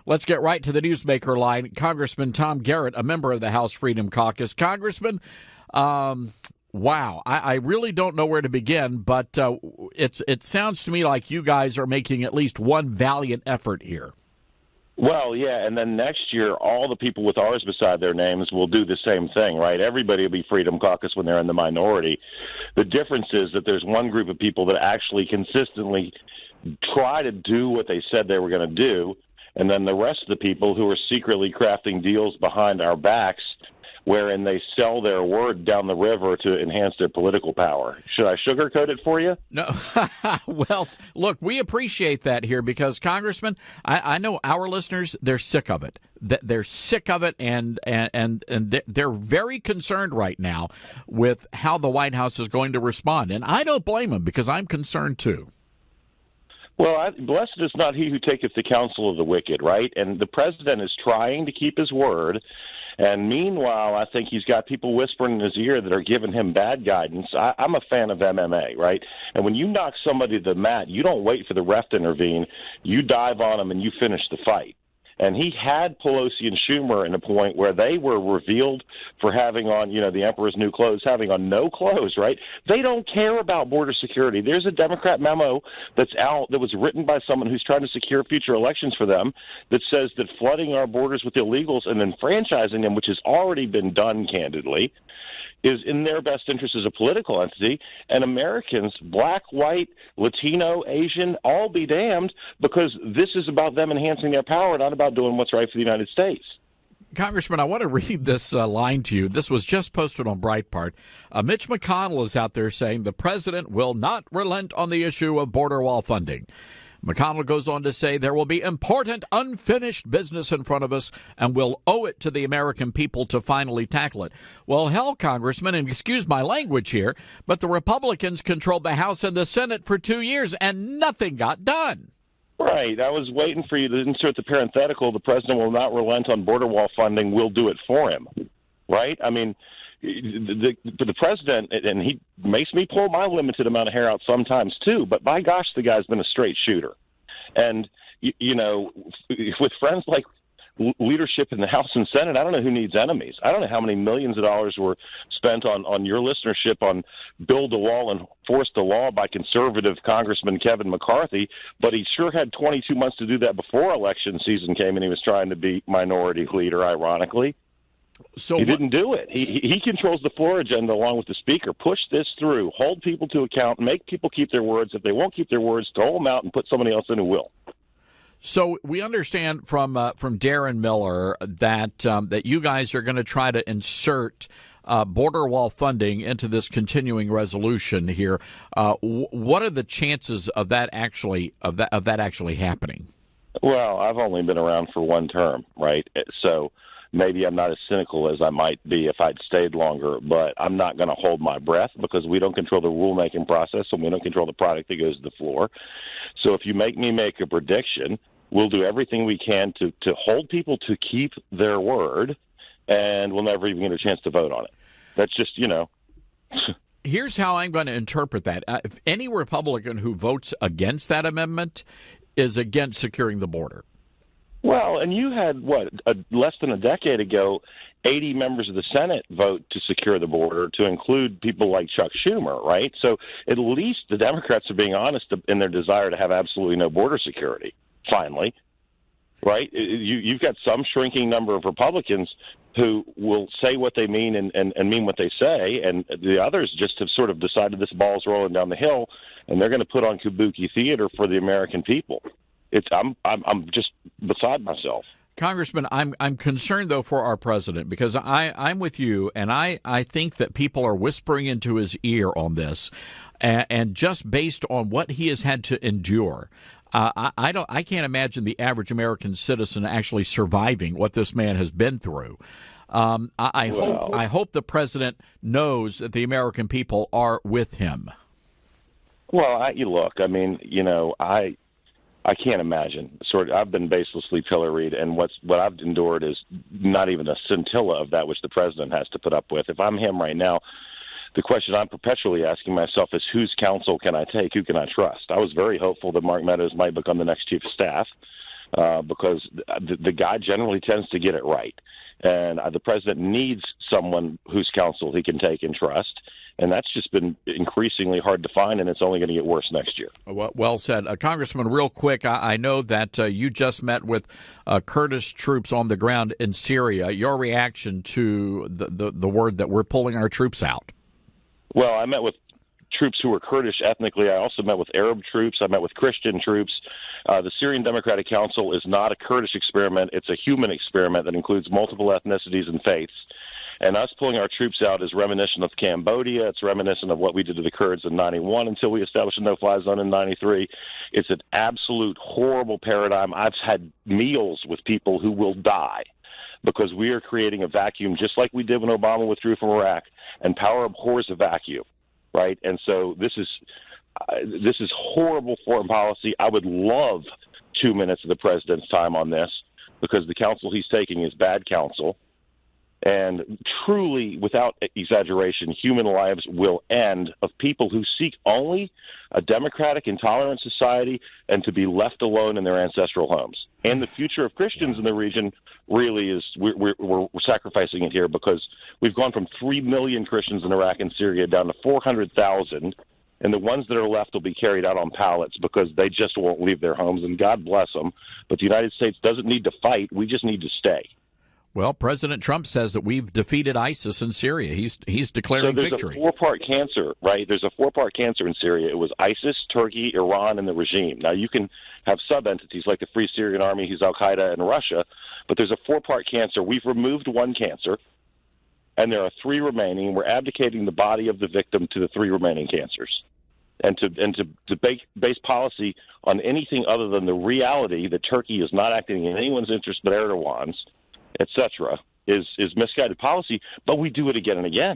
Let's get right to the newsmaker line. Congressman Tom Garrett, a member of the House Freedom Caucus. Congressman, wow, I really don't know where to begin, but it sounds to me like you guys are making at least one valiant effort here. Well, yeah, and then next year, all the people with R's beside their names will do the same thing, right? Everybody will be Freedom Caucus when they're in the minority. The difference is that there's one group of people that actually consistently try to do what they said they were going to do, and then the rest of the people who are secretly crafting deals behind our backs wherein they sell their word down the river to enhance their political power. Should I sugarcoat it for you? No. Well, look, we appreciate that here because, Congressman, I know our listeners, they're sick of it. They're sick of it, and they're very concerned right now with how the White House is going to respond. And I don't blame them because I'm concerned, too. Well, blessed is not he who taketh the counsel of the wicked, right? And the president is trying to keep his word. And meanwhile, I think he's got people whispering in his ear that are giving him bad guidance. I'm a fan of MMA, right? And when you knock somebody to the mat, you don't wait for the ref to intervene. You dive on them and you finish the fight. And he had Pelosi and Schumer in a point where they were revealed for having on, the emperor's new clothes, having on no clothes, right? They don't care about border security. There's a Democrat memo that's out that was written by someone who's trying to secure future elections for them that says that flooding our borders with illegals and then franchising them, which has already been done candidly, is in their best interest as a political entity, and Americans, black, white, Latino, Asian, all be damned, because this is about them enhancing their power, not about doing what's right for the United States. Congressman, I want to read this line to you. This was just posted on Breitbart. Mitch McConnell is out there saying the president will not relent on the issue of border wall funding. McConnell goes on to say there will be important unfinished business in front of us, and we'll owe it to the American people to finally tackle it. Well, hell, Congressman, and excuse my language here, but the Republicans controlled the House and the Senate for 2 years, and nothing got done. Right. I was waiting for you to insert the parenthetical, the president will not relent on border wall funding, we'll do it for him. Right? I mean, the president, and he makes me pull my limited amount of hair out sometimes too, but by gosh, the guy's been a straight shooter. And, with friends like leadership in the House and Senate, I don't know who needs enemies. I don't know how many millions of dollars were spent on your listenership on build a wall and force the law by conservative Congressman Kevin McCarthy, but he sure had 22 months to do that before election season came and he was trying to be minority leader, ironically. So he didn't do it. He controls the floor agenda along with the speaker. Push this through. Hold people to account. Make people keep their words. If they won't keep their words, throw them out and put somebody else in who will. So we understand from Darren Miller that you guys are going to try to insert border wall funding into this continuing resolution here. What are the chances of that actually happening? Well, I've only been around for one term, right? So maybe I'm not as cynical as I might be if I'd stayed longer, but I'm not going to hold my breath because we don't control the rulemaking process and we don't control the product that goes to the floor. So if you make me make a prediction, we'll do everything we can to hold people to keep their word, and we'll never even get a chance to vote on it. That's just, Here's how I'm going to interpret that. If any Republican who votes against that amendment is against securing the border. Well, and you had, less than a decade ago, 80 members of the Senate vote to secure the border, to include people like Chuck Schumer, right? So at least the Democrats are being honest in their desire to have absolutely no border security, finally, right? You've got some shrinking number of Republicans who will say what they mean and mean what they say, and the others just have sort of decided this ball's rolling down the hill, and they're going to put on kabuki theater for the American people. I'm just beside myself. Congressman, I'm concerned, though, for our president, because I'm with you, and I think that people are whispering into his ear on this, and just based on what he has had to endure, I can't imagine the average American citizen actually surviving what this man has been through. I hope the president knows that the American people are with him. Well, I can't imagine. I've been baselessly pilloried, and what I've endured is not even a scintilla of that which the president has to put up with. If I'm him right now, the question I'm perpetually asking myself is, whose counsel can I take? Who can I trust? I was very hopeful that Mark Meadows might become the next chief of staff. because the guy generally tends to get it right. And the president needs someone whose counsel he can take and trust. And that's just been increasingly hard to find, and it's only going to get worse next year. Well said. Congressman, real quick, I know that you just met with Kurdish troops on the ground in Syria. Your reaction to the word that we're pulling our troops out? Well, I met with troops who were Kurdish ethnically. I also met with Arab troops. I met with Christian troops. The Syrian Democratic Council is not a Kurdish experiment. It's a human experiment that includes multiple ethnicities and faiths. And us pulling our troops out is reminiscent of Cambodia. It's reminiscent of what we did to the Kurds in 91 until we established a no-fly zone in 93. It's an absolute horrible paradigm. I've had meals with people who will die because we are creating a vacuum just like we did when Obama withdrew from Iraq, and power abhors a vacuum, right? And so this is horrible foreign policy. I would love 2 minutes of the president's time on this because the counsel he's taking is bad counsel. And truly, without exaggeration, human lives will end of people who seek only a democratic and tolerant society and to be left alone in their ancestral homes. And the future of Christians in the region really is we're sacrificing it here because we've gone from 3 million Christians in Iraq and Syria down to 400,000. And the ones that are left will be carried out on pallets because they just won't leave their homes. And God bless them. But the United States doesn't need to fight. We just need to stay. Well, President Trump says that we've defeated ISIS in Syria. He's declaring victory. So there's a four-part cancer, right? There's a four-part cancer in Syria. It was ISIS, Turkey, Iran, and the regime. Now, you can have sub-entities like the Free Syrian Army, who's al-Qaeda, and Russia, but there's a four-part cancer. We've removed one cancer, and there are 3 remaining. We're abdicating the body of the victim to the 3 remaining cancers. And to base policy on anything other than the reality that Turkey is not acting in anyone's interest but Erdogan's, etc., is misguided policy, but we do it again and again.